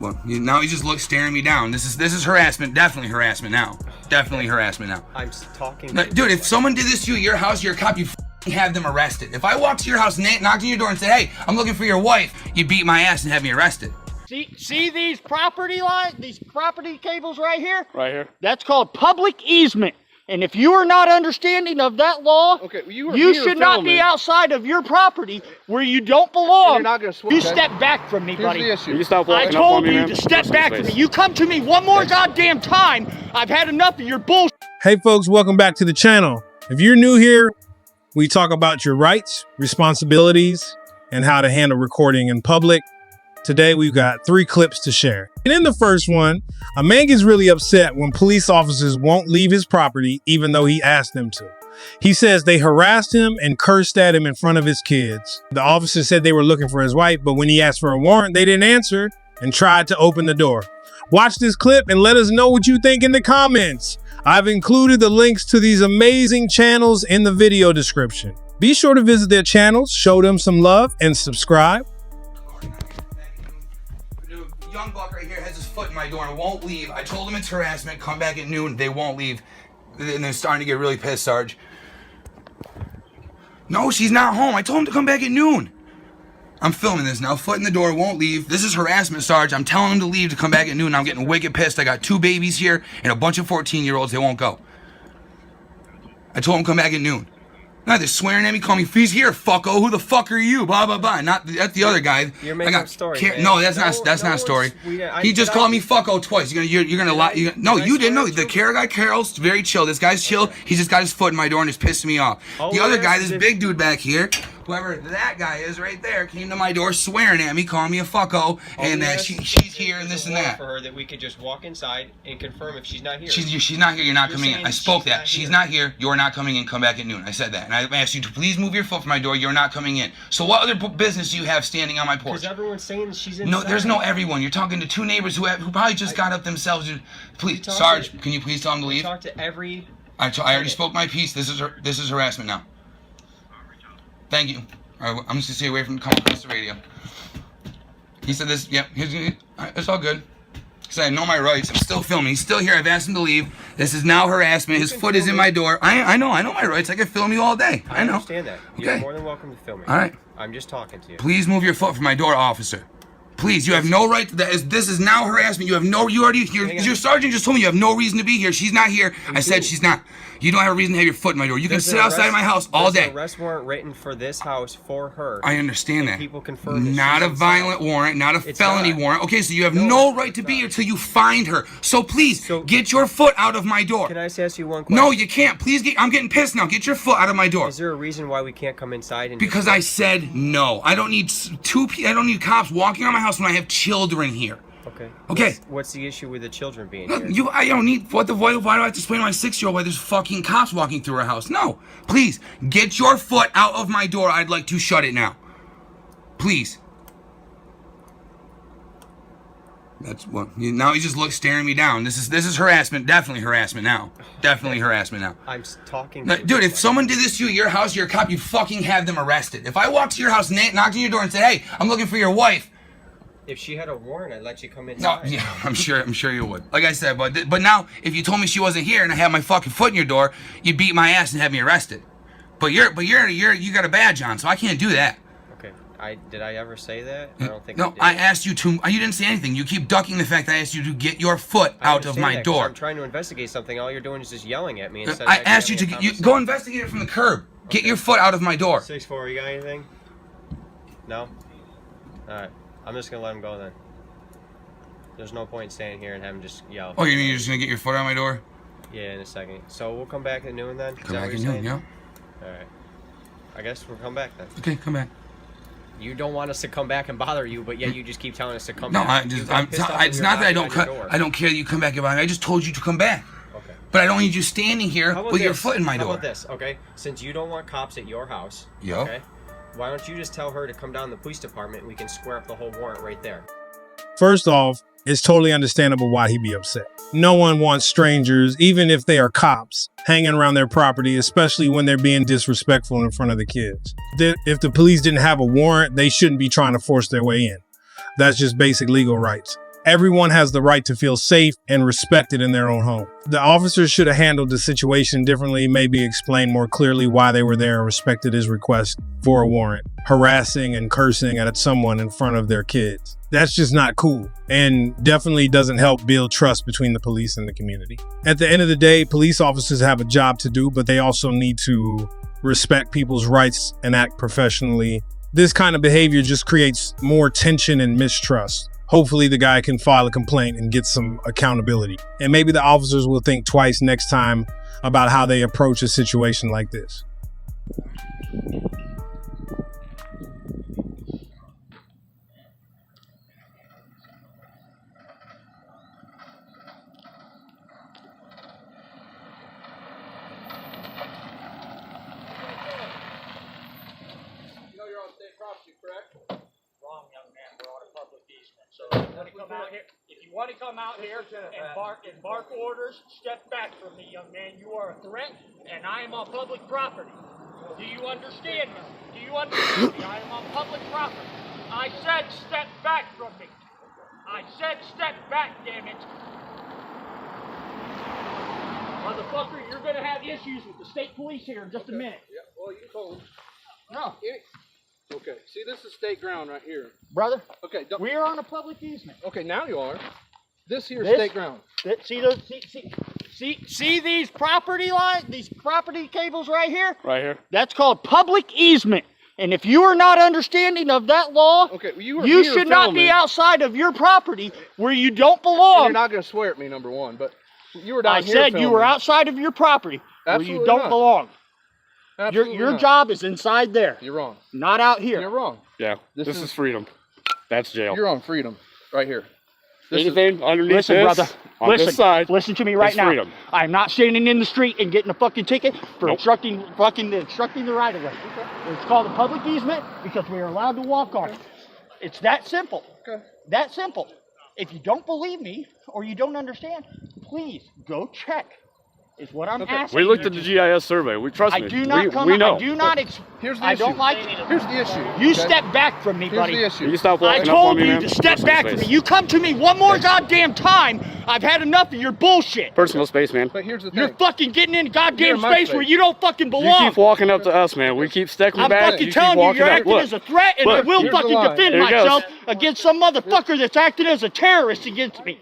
Well, now he just looks staring me down. This is harassment. Definitely harassment now. Definitely harassment now. I'm talking. No, dude, if someone did this to you at your house, you're a cop, you have them arrested. If I walked to your house, knocked on your door and said, hey, I'm looking for your wife, you beat my ass and have me arrested. See these property lines, these property cables right here? Right here. That's called public easement. And if you are not understanding of that law, okay, you should not be outside of your property where you don't belong. You're not gonna swear, you okay? step back from me, Here's buddy. the issue. You stop I walking up on told me, you man. to step Listen back to from this. me. You come to me one more goddamn time. I've had enough of your bullshit. Hey folks, welcome back to the channel. If you're new here, we talk about your rights, responsibilities, and how to handle recording in public. Today we've got 3 clips to share. And in the first one, a man gets really upset when police officers won't leave his property even though he asked them to. He says they harassed him and cursed at him in front of his kids. The officer said they were looking for his wife, but when he asked for a warrant, they didn't answer and tried to open the door. Watch this clip and let us know what you think in the comments. I've included the links to these amazing channels in the video description. Be sure to visit their channels, show them some love, and subscribe. Young buck right here has his foot in my door and won't leave. I told him it's harassment. Come back at noon. They won't leave. And they're starting to get really pissed, Sarge. No, she's not home. I told him to come back at noon. I'm filming this now. Foot in the door, won't leave. This is harassment, Sarge. I'm telling him to leave to come back at noon. I'm getting wicked pissed. I got 2 babies here and a bunch of 14-year-olds. They won't go. I told him to come back at noon. Now they're swearing at me, calling me, he's here, fucko. Who the fuck are you? Blah, blah, blah. Not that's the other guy. You're making up stories, man. No, that's not a story. He just called me fucko twice. You're gonna lie. No, you didn't know. The Carol guy, Carol's very chill. This guy's chill. Okay. He just got his foot in my door and it's pissing me off. The other guy, this big dude back here, whoever that guy is right there, came to my door swearing at me, calling me a fucko, and that she's here and this and that. For her that we could just walk inside and confirm if she's not here. She's not here. You're not coming in. I spoke that. She's not here. You're not coming in. Come back at noon. I said that, and I asked you to please move your foot from my door. You're not coming in. So what other business do you have standing on my porch? Because everyone's saying she's inside. No, there's no everyone. You're talking to 2 neighbors who probably just got up themselves. Please, Sarge, can you please tell them to leave? Talk to every. I already spoke my piece. This is harassment now. Thank you. All right, I'm just gonna stay away from coming across the radio. He said this. Yep. It's all good. He said I know my rights. I'm still filming. He's still here. I've asked him to leave. This is now harassment. His foot is in my door. I know my rights. I can film you all day. I know. I understand that. You're more than welcome to film me. All right. I'm just talking to you. Please move your foot from my door, officer. Please, you have no right to that. This is now harassment. You have no. Your sergeant just told me you have no reason to be here. She's not here. I said she's not. You don't have a reason to have your foot in my door. You can sit outside of my house all day. There's an arrest warrant written for this house for her. I understand that. People confirm. Not a violent warrant, not a felony warrant. Okay, so you have no right to be here till you find her. So please, get your foot out of my door. Can I just ask you one question? No, you can't. Please, I'm getting pissed now. Get your foot out of my door. Is there a reason why we can't come inside? And because I said no. I don't need I don't need cops walking around my house when I have children here. Okay. Okay. What's the issue with the children being Look, here? I don't need why do I have to explain to my 6-year-old why there's fucking cops walking through our house? No. Please, get your foot out of my door. I'd like to shut it now. Please. That's what now he just looks staring me down. This is harassment. Definitely harassment now. Definitely harassment now. I'm talking. Dude, if someone did this to you at your house, you're a cop, you'd fucking have them arrested. If I walked to your house, knocked on your door and said, hey, I'm looking for your wife. If she had a warrant, I'd let you come inside. No, yeah, I'm sure you would. Like I said, but now if you told me she wasn't here and I had my fucking foot in your door, you'd beat my ass and have me arrested. But you got a badge on, so I can't do that. Okay. Did I ever say that? I don't think no, I did. I asked you to. You didn't say anything. You keep ducking the fact that I asked you to get your foot out of my door. I'm trying to investigate something. All you're doing is just yelling at me. I asked you to go investigate it from the curb. Okay. Get your foot out of my door. 6'4", you got anything? No? Alright. I'm just gonna let him go then. There's no point in staying here and having him just yell. Oh, you mean you're just gonna get your foot out of my door? Yeah, in a second. So we'll come back at noon then? Come back at noon, yeah. Alright. I guess we'll come back then. Okay, come back. You don't want us to come back and bother you, but yet you just keep telling us to come back. No, it's not that I don't care that you come back and bother me. I just told you to come back. Okay. But I don't need you standing here with your foot in my door. How about this, okay? Since you don't want cops at your house, okay? Why don't you just tell her to come down to the police department and we can square up the whole warrant right there? First off, it's totally understandable why he'd be upset. No one wants strangers, even if they are cops, hanging around their property, especially when they're being disrespectful in front of the kids. If the police didn't have a warrant, they shouldn't be trying to force their way in. That's just basic legal rights. Everyone has the right to feel safe and respected in their own home. The officers should have handled the situation differently, maybe explained more clearly why they were there and respected his request for a warrant. Harassing and cursing at someone in front of their kids. That's just not cool, and definitely doesn't help build trust between the police and the community. At the end of the day, police officers have a job to do, but they also need to respect people's rights and act professionally. This kind of behavior just creates more tension and mistrust. Hopefully the guy can file a complaint and get some accountability. And maybe the officers will think twice next time about how they approach a situation like this. If you want to come out here and bark orders, step back from me, young man. You are a threat, and I am on public property. Do you understand me? Do you understand me? I am on public property. I said step back from me. I said step back, damn it. Motherfucker, you're going to have issues with the state police here in just a minute. Yeah, well, you told them. No. Okay, see, this is state ground right here. Brother, okay, we're on a public easement. Okay, now you are. This here is state ground. See these property lines, these property cables right here? Right here. That's called public easement. And if you are not understanding of that law, okay, well, you should not be outside of your property where you don't belong. You're not going to swear at me, number one, but you were down I here said filming. you were outside of your property where you don't belong. Your job is inside there. You're wrong. Not out here. You're wrong. Yeah, this is freedom. That's jail. You're on freedom, right here. Anything underneath listen, this, brother, on this side, listen to me right now. freedom. I'm not standing in the street and getting a fucking ticket for obstructing the right of way. Okay. It's called a public easement because we are allowed to walk on it. It's that simple. Okay. That simple. If you don't believe me or you don't understand, please go check. Is what I'm asking. We looked at the GIS survey. We trust me. I do not we know. I do not. Here's the I issue. don't like. Here's the issue. You okay? step back from me, buddy. Here's the issue. You stop I walking up on told me, you man. to step Personal back space. from me. You come to me one more goddamn time. I've had enough of your bullshit. Personal space, man. But here's the thing. You're fucking getting in goddamn You're in my space where you don't fucking You belong. keep walking up to us, man. We keep stepping I'm back. fucking You telling keep you, walking you're up. acting Look, as a threat, and I look, will here's the fucking line. defend Here he goes. myself against some motherfucker that's acting as a terrorist against me.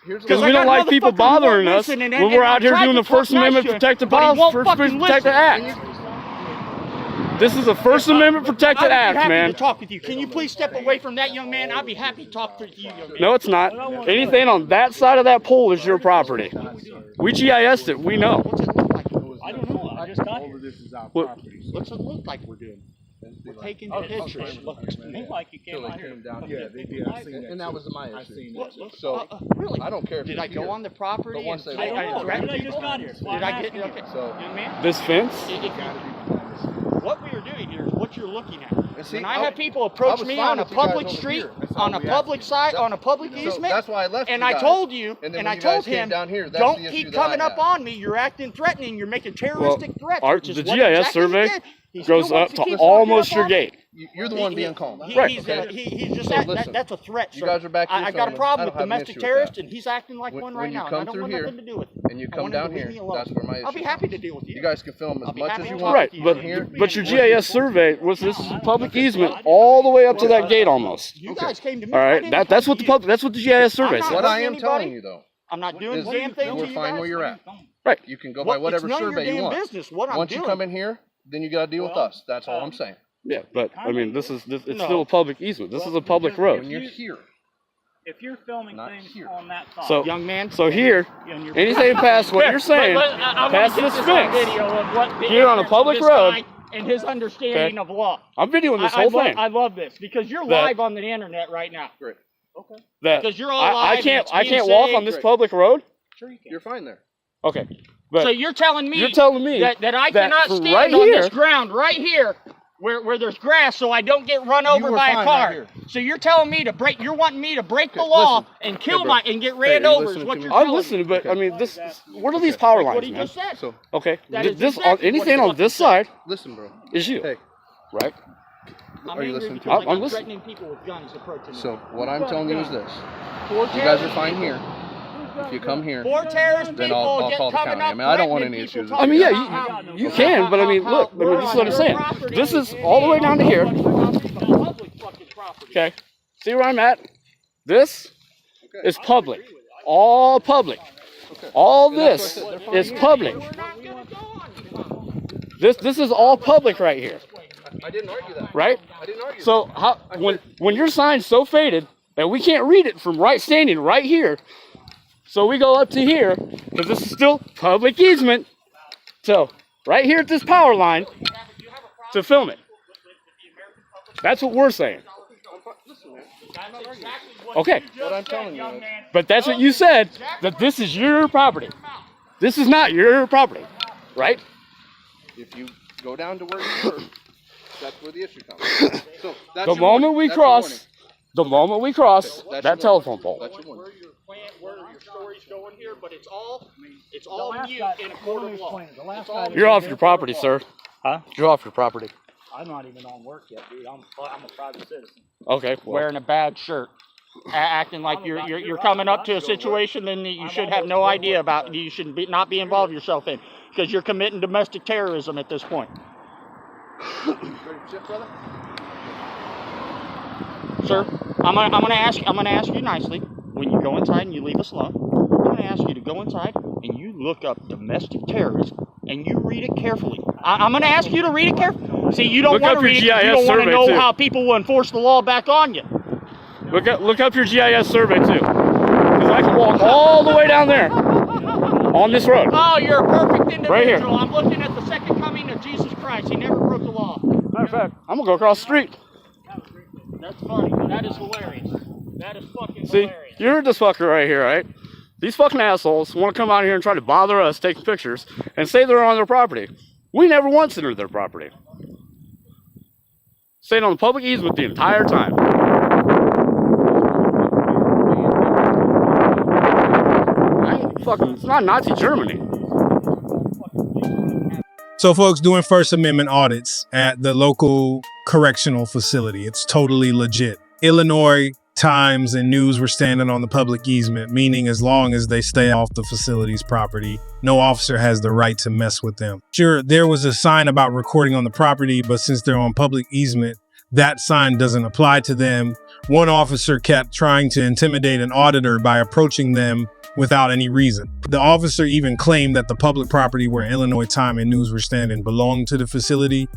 because we don't like people bothering us when we're out here doing the First Amendment protected act. This is a First Amendment protected act, I'd be happy man. to talk with you. Can you please step away from that young man? I'd be happy to talk to you, young man. No, it's not. Anything on that side of that pole is your property. We GIS'd it. We know. What's it look like? I don't know. I just got here. What- What's it look like we're doing? We're taking pictures. Looks to me like you came out here. Yeah, they did. I seen that. And that was my issue. What? So, Really? I don't care if Did you're I go here. on the property? But once and they I walk threatened over, people? Did I get okay? So- Young man, This fence? what we are doing here is what you're looking at. And see, When I have people approach was me fine on a with you guys public over street, here. That's on all a we public asked. side, on a public So easement, that's why I left and you I guys. told you, And then and when I you told guys came him, down here, that's don't the issue keep that I coming up have. on me. You're acting threatening. You're making terroristic threats. Which is the what GIS exactly he survey did. He still goes up wants to keep almost walking your up on me. gate. You're the one being calm. Right. He's just So acting, listen, that's a threat, sir. you guys are back here I got a filming. problem I with don't have an domestic issue with terrorists, that. and he's acting like one right When you now. come I don't through want here nothing to do with it. and you I come want him to down leave here, me alone. that's where my issue I'll be happy to deal with you. You guys can film I'll as be much happy as to you talk want. Right, to but here. your GIS survey was this public easement all the way up to that gate almost. You guys came to me. All I right, didn't that's come what to the you. public, that's what the GIS survey I'm not says. What I am anybody. telling you, though, I'm not doing is the damn thing you to were you fine guys. where you're at. Right. You can go by whatever it's none of survey your you damn want. business what I'm Once doing. you come in here, then you got to deal with us. That's all I'm saying. Yeah, but I mean, it's No. still a public easement. This is a public road. When you're here, If you're filming Not things here. on that side, So, Young man. so here, and you're anything past what you're saying, I past wanna this get on fence. video of what the Here on a ignorance of public this road. guy and his understanding of law. I'm videoing this I whole love, thing. I love this because you're That- live on the internet right now. great. That Because you're all I live and can't it's I being can't walk saved. on this public road. Sure you can. You're fine there. Okay, but So you're telling me that I that cannot from stand right on here- this ground right here where there's grass so I don't get run over were by fine a right car. here. So you're telling me to break, you're wanting me to break the law listen. and kill bro. and get ran you over is listening what to you're me? telling I'm listening, but me. I mean, this. What are these power What lines, he man? just said. So, Okay, That is this exactly anything what on this side listen, bro. is you, Hey, right? are you listening to I'm me? listening. threatening people with guns approaching me. So what I'm telling you is this: you guys are fine here. If you come here, Four terrorist then people I'll call the coming county. I up mean, I don't want threatening any people issues. I mean, yeah, talking you about can, but I mean, look, I mean, this is what I'm saying. This is all the way down to here. Public fucking property. Okay, see where I'm at? This is public, all public. All this is public. This is all public right here, I didn't argue that. right? I didn't argue So how when your sign's so faded that we can't read it from standing right here, so we go up to here because this is still public easement. So right here at this power line to film it. That's what we're saying. Okay. What I'm telling you is, But that's what you said, that this is your property. This is not your property, right? if you go down to where you were, that's where the issue comes. So that's The your moment warning. we That's your warning. cross, the moment we cross That's that your telephone warning. pole. That's your warning. Where your story's going here, but it's all mute in a court of law. It's all You're off your property, sir. Huh? You're off your property. I'm not even on work yet, dude. I'm a private citizen. Okay. Well, wearing a bad shirt, acting like you're coming up to a situation then you should have no idea about. You should not be involved yourself in because you're committing domestic terrorism at this point. Ready to shift, brother? Sir, I'm gonna ask you nicely when you go inside and you leave us alone. I'm gonna ask you to go inside and you look up domestic terrorism and you read it carefully. I'm gonna ask you to read it carefully. See, you don't Look want up to read it. your 'Cause you GIS don't want to survey, know too. how people will enforce the law back on you. look up your GIS survey too, because I can walk all the way down there on this road. Oh, you're a perfect individual. Right here. I'm looking at the second coming of Jesus Christ. He never broke the law. Matter of fact, I'm gonna go across the street. That's funny. That is hilarious. That is fucking See, hilarious. you're this fucker right here, right? These fucking assholes want to come out here and try to bother us taking pictures and say they're on their property. We never once entered their property. Stayed on the public easement the entire time. It's not Nazi Germany. So folks doing First Amendment audits at the local correctional facility. It's totally legit. Illinois Times and News were standing on the public easement, meaning as long as they stay off the facility's property, no officer has the right to mess with them. Sure, there was a sign about recording on the property, but since they're on public easement, that sign doesn't apply to them. One officer kept trying to intimidate an auditor by approaching them without any reason. The officer even claimed that the public property where Illinois Times and News were standing belonged to the facility,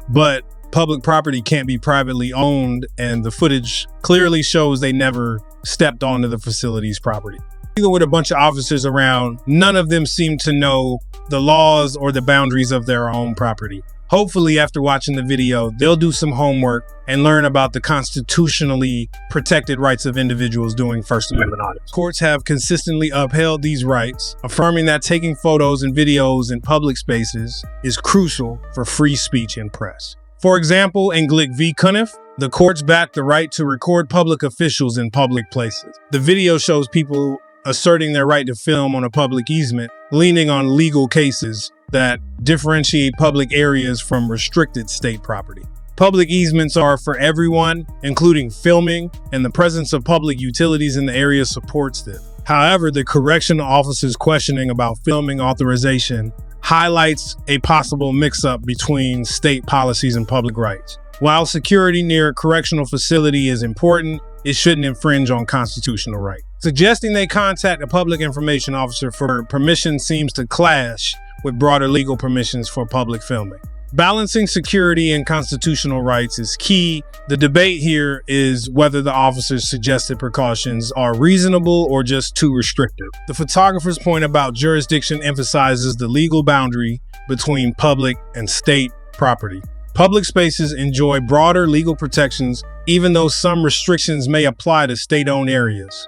but public property can't be privately owned, and the footage clearly shows they never stepped onto the facility's property. Even with a bunch of officers around, none of them seem to know the laws or the boundaries of their own property. Hopefully, after watching the video, they'll do some homework and learn about the constitutionally protected rights of individuals doing First Amendment audits. Courts have consistently upheld these rights, affirming that taking photos and videos in public spaces is crucial for free speech and press. For example, in Glick v. Cuniff, the courts backed the right to record public officials in public places. The video shows people asserting their right to film on a public easement, leaning on legal cases that differentiate public areas from restricted state property. Public easements are for everyone, including filming, and the presence of public utilities in the area supports them. However, the correctional officer's questioning about filming authorization highlights a possible mix-up between state policies and public rights. While security near a correctional facility is important, it shouldn't infringe on constitutional rights. Suggesting they contact a public information officer for permission seems to clash with broader legal permissions for public filming. Balancing security and constitutional rights is key. The debate here is whether the officer's suggested precautions are reasonable or just too restrictive. The photographer's point about jurisdiction emphasizes the legal boundary between public and state property. Public spaces enjoy broader legal protections, even though some restrictions may apply to state-owned areas.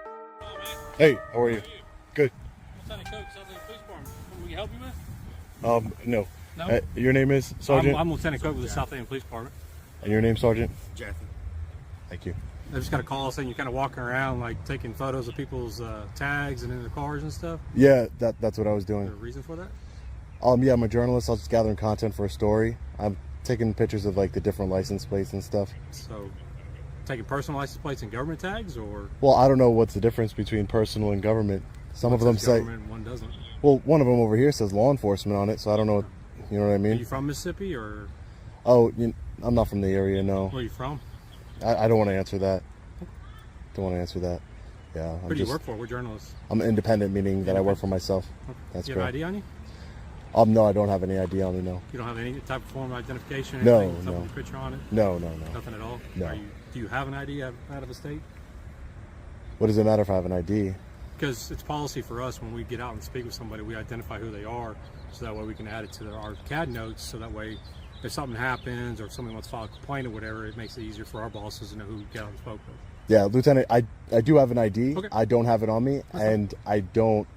Hey, how are you? Good. Lieutenant Coke, Southland Police Department. Can we help you with? No. No? Your name is Sergeant? I'm Lieutenant Coke with the Southland Police Department. And your name, Sergeant? Jeffy. Thank you. I just got a call saying you're kind of walking around, like taking photos of people's tags and in their cars and stuff. Yeah, that's what I was Is there a doing. reason for that? Yeah, I'm a journalist. I was just gathering content for a story. I'm taking pictures of like the different license plates and stuff. So, taking personal license plates and government tags, or Well, I don't know what's the difference between personal and government. Some one of them says say, government and one doesn't. well, one of them over here says law enforcement on it, so I don't know. You know what I Are mean? you from Mississippi, or Oh, I'm not from the area. No, where are you from? I don't want to answer that. Don't want to answer that. Yeah, Who do you work for? We're journalists. I'm independent, meaning that I work for myself. That's Do you have correct. ID on you? No, I don't have any ID on me. No. You don't have any type of form of identification? Or No, anything, something no. with your picture on it? No. Nothing at all? No. Do you have an ID out of the state? What does it matter if I have an ID? Because it's policy for us when we get out and speak with somebody, we identify who they are, so that way we can add it to our CAD notes, so that way if something happens or if somebody wants to file a complaint or whatever, it makes it easier for our bosses to know who we got and spoke with. Yeah, Lieutenant, I do have an ID. Okay. I don't have it on me, and I don't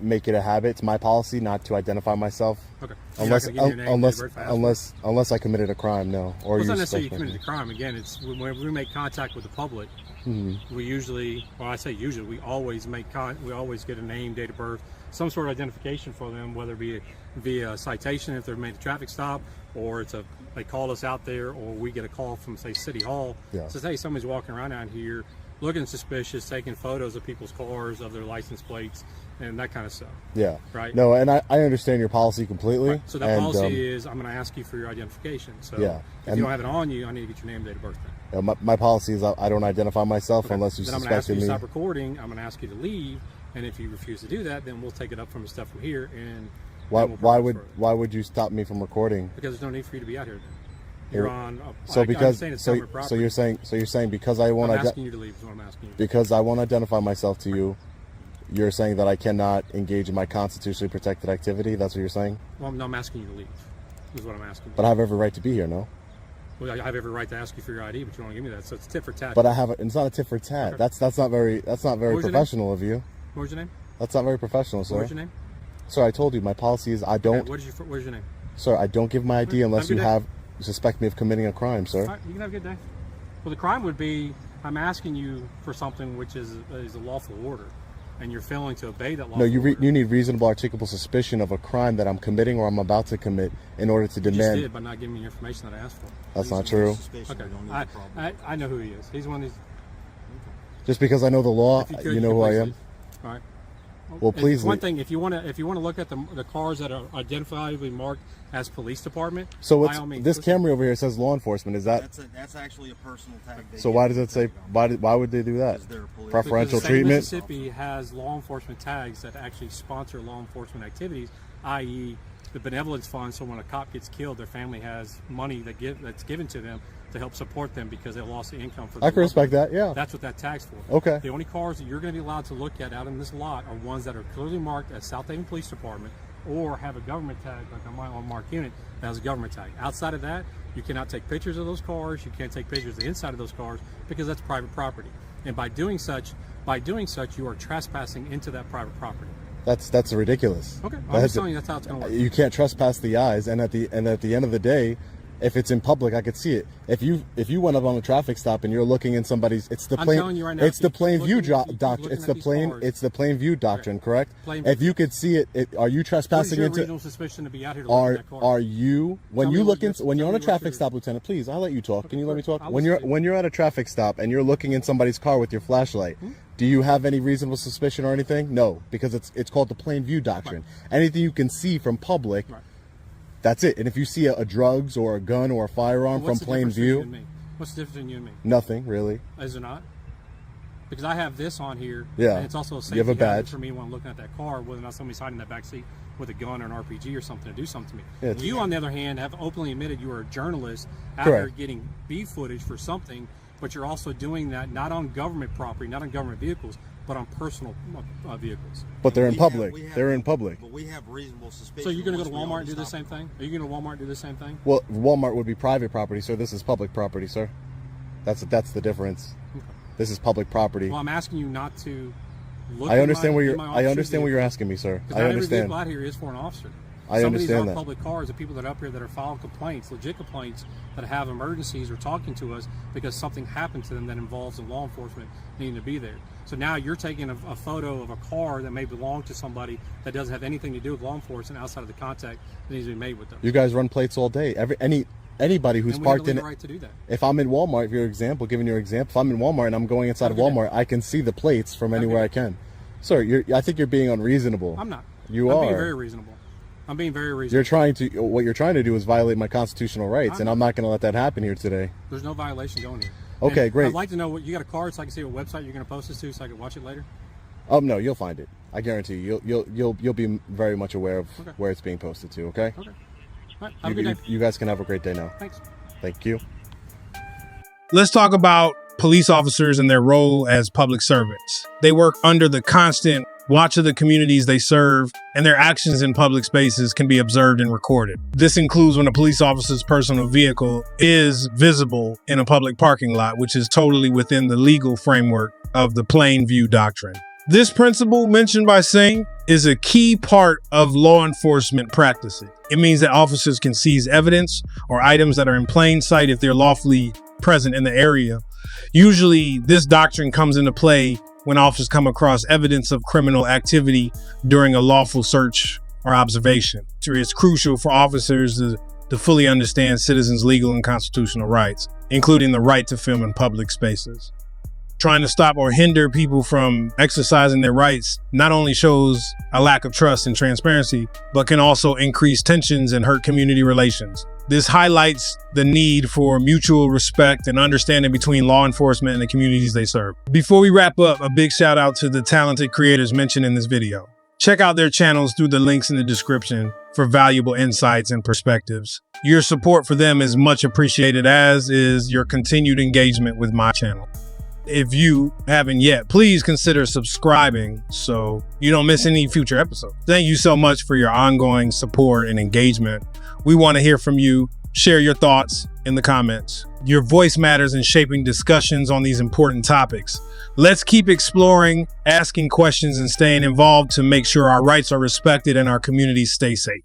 make it a habit. It's my policy not to identify myself. Okay. Unless You're not gonna give me your name, date of birth, unless I committed a crime, no. Or well, it's you not necessarily you suspect me. committed a crime. Again, it's whenever we make contact with the public, Mm-hmm. we usually, well, I say usually, we always we always get a name, date of birth, some sort of identification for them, whether it be via citation if they've made a traffic stop, or they called us out there, or we get a call from, say, City Hall. Yeah. Says, hey, somebody's walking around out here looking suspicious, taking photos of people's cars, of their license plates, and that kind of stuff. Yeah. Right. No, and I understand your policy completely. Right. So that and, policy is, I'm going to ask you for your identification. So Yeah. if And- you don't have it on you, I need to get your name, date of birth. Then. my policy is I don't identify myself Okay. unless you Then I'm going to ask you suspected to me. stop recording. I'm going to ask you to leave, and if you refuse to do that, then we'll take it up from the stuff from here. And Why then we'll progress further. why would you stop me from recording? Because there's no need for you to be out here. Then. You're on. So I because understand it's so, government property. so you're saying because I won't I'm asking you to leave. Is what I'm asking you. because I won't identify myself to you, you're saying that I cannot engage in my constitutionally protected activity. That's what you're saying. Well, no, I'm asking you to leave. Is what I'm asking you. But I have every right to be here, no? Well, I have every right to ask you for your ID, but you don't give me that. So it's tit for tat. But I have. It's not a tit for tat. Okay. That's not very What was your professional of you. What was your name? That's not very professional, sir. What was your name? Sir, I told you my policy is I don't. Okay, what is your name? Sir, I don't give my ID unless Have a you good day. suspect me of committing a crime, sir. All right, you can have a good day. Well, the crime would be I'm asking you for something which is a lawful order, and you're failing to obey that lawful No, order. you need reasonable, articulable suspicion of a crime that I'm committing or I'm about to commit in order to You just demand. did by not giving me the information that I asked for. That's not true. Okay, I know who he is. He's one of these. Just because I know the law, If you could, you know who I please am. leave. All right. Well, It's please. one leave. thing, if you want to look at the cars that are identifiably marked as police department. So by what's all means, this listen. Camry over here says law enforcement? Is that That's actually a personal tag. so? Why does it say? Why would they do that? Because they're police. Preferential Because the state of treatment. Mississippi has law enforcement tags that actually sponsor law enforcement activities, i.e., the benevolence fund. So when a cop gets killed, their family has money that's given to them to help support them because they lost the income for. I can respect that. Yeah. That's what that tag's for. Okay. The only cars that you're going to be allowed to look at out in this lot are ones that are clearly marked as South Haven Police Department or have a government tag, like on my unmarked unit that has a government tag. Outside of that, you cannot take pictures of those cars. You can't take pictures of the inside of those cars because that's private property. And by doing such, you are trespassing into that private property. That's ridiculous. Okay, I'm just telling you that's how it's going to work. You can't trespass the eyes, and at the end of the day, if it's in public, I could see it. If you went up on a traffic stop and you're looking in somebody's, it's the I'm plain, telling you right now, it's the keep plain view looking- keep doctrine. looking It's at the these plain, cars. it's the plain view doctrine, correct? Plain If view. you could see it, are you What is trespassing your into? reasonable suspicion to be out here to look at that car? Are you when Tell you me look what in your- when you're tell on a me what traffic your- stop, Lieutenant? Please, I'll let you talk. Can you let me talk? I'll When listen to you. when you're at a traffic stop and you're looking in somebody's car with your flashlight, do you have any reasonable suspicion or anything? No, because it's called the plain view doctrine. Anything you can see from public. Right. That's it. And if you see a drugs or a gun or a firearm What's from the plain difference between you and view, me? What's the difference between you and me? nothing really. Is there not? Because I have this on here, Yeah. and it's also a You safety have a hazard badge. for me when I'm looking at that car, whether or not somebody's hiding in that back seat with a gun or an RPG or something to do something to me. Yeah, it's- You, on the other hand, have openly admitted you are a journalist out Correct. here getting B footage for something, but you're also doing that not on government property, not on government vehicles, but on personal vehicles. But they're in We have- public. we have- They're in public. But we have reasonable suspicion. So you're going to go to once we Walmart and do the stop same thing? Are you going to Walmart and do the same thing? Well, Walmart would be private property, sir. This is public property, sir. That's the difference. This is public property. Well, I'm asking you not to look I understand in what my I officer's understand what you're vehicle. asking me, sir. Because I not every understand. vehicle out here is for an officer. I Some of these understand are that. public cars, the people that are up here that are filing complaints, legit complaints, that have emergencies or talking to us because something happened to them that involves the law enforcement needing to be there. So now you're taking a photo of a car that may belong to somebody that doesn't have anything to do with law enforcement outside of the contact that needs to be made with them. You guys run plates all day. anybody who's And we have parked the in. legal right to do that. If I'm in Walmart, giving your example, if I'm in Walmart and I'm going inside of Walmart, I can see the plates from anywhere I can. Sir, I think you're being unreasonable. I'm not. You I'm are. being very reasonable. I'm being very reasonable. What you're trying to do is violate my constitutional rights, and I'm not going to let that happen here today. There's no violation going here. Okay, And great. I'd like to know what you got a card so I can see what website you're going to post this to, so I can watch it later. No, you'll find it. I guarantee you. You'll be very much aware of where it's being posted to. Okay. Okay. All right. Have a good day. You guys can have a great day now. Thanks. Thank you. Let's talk about police officers and their role as public servants. They work under the constant watch of the communities they serve, and their actions in public spaces can be observed and recorded. This includes when a police officer's personal vehicle is visible in a public parking lot, which is totally within the legal framework of the plain view doctrine. This principle mentioned by Singh is a key part of law enforcement practices. It means that officers can seize evidence or items that are in plain sight if they're lawfully present in the area. Usually, this doctrine comes into play when officers come across evidence of criminal activity during a lawful search or observation. It's crucial for officers to fully understand citizens' legal and constitutional rights, including the right to film in public spaces. Trying to stop or hinder people from exercising their rights not only shows a lack of trust and transparency, but can also increase tensions and hurt community relations. This highlights the need for mutual respect and understanding between law enforcement and the communities they serve. Before we wrap up, a big shout out to the talented creators mentioned in this video. Check out their channels through the links in the description for valuable insights and perspectives. Your support for them is much appreciated, as is your continued engagement with my channel. If you haven't yet, please consider subscribing so you don't miss any future episodes. Thank you so much for your ongoing support and engagement. We want to hear from you. Share your thoughts in the comments. Your voice matters in shaping discussions on these important topics. Let's keep exploring, asking questions, and staying involved to make sure our rights are respected and our communities stay safe.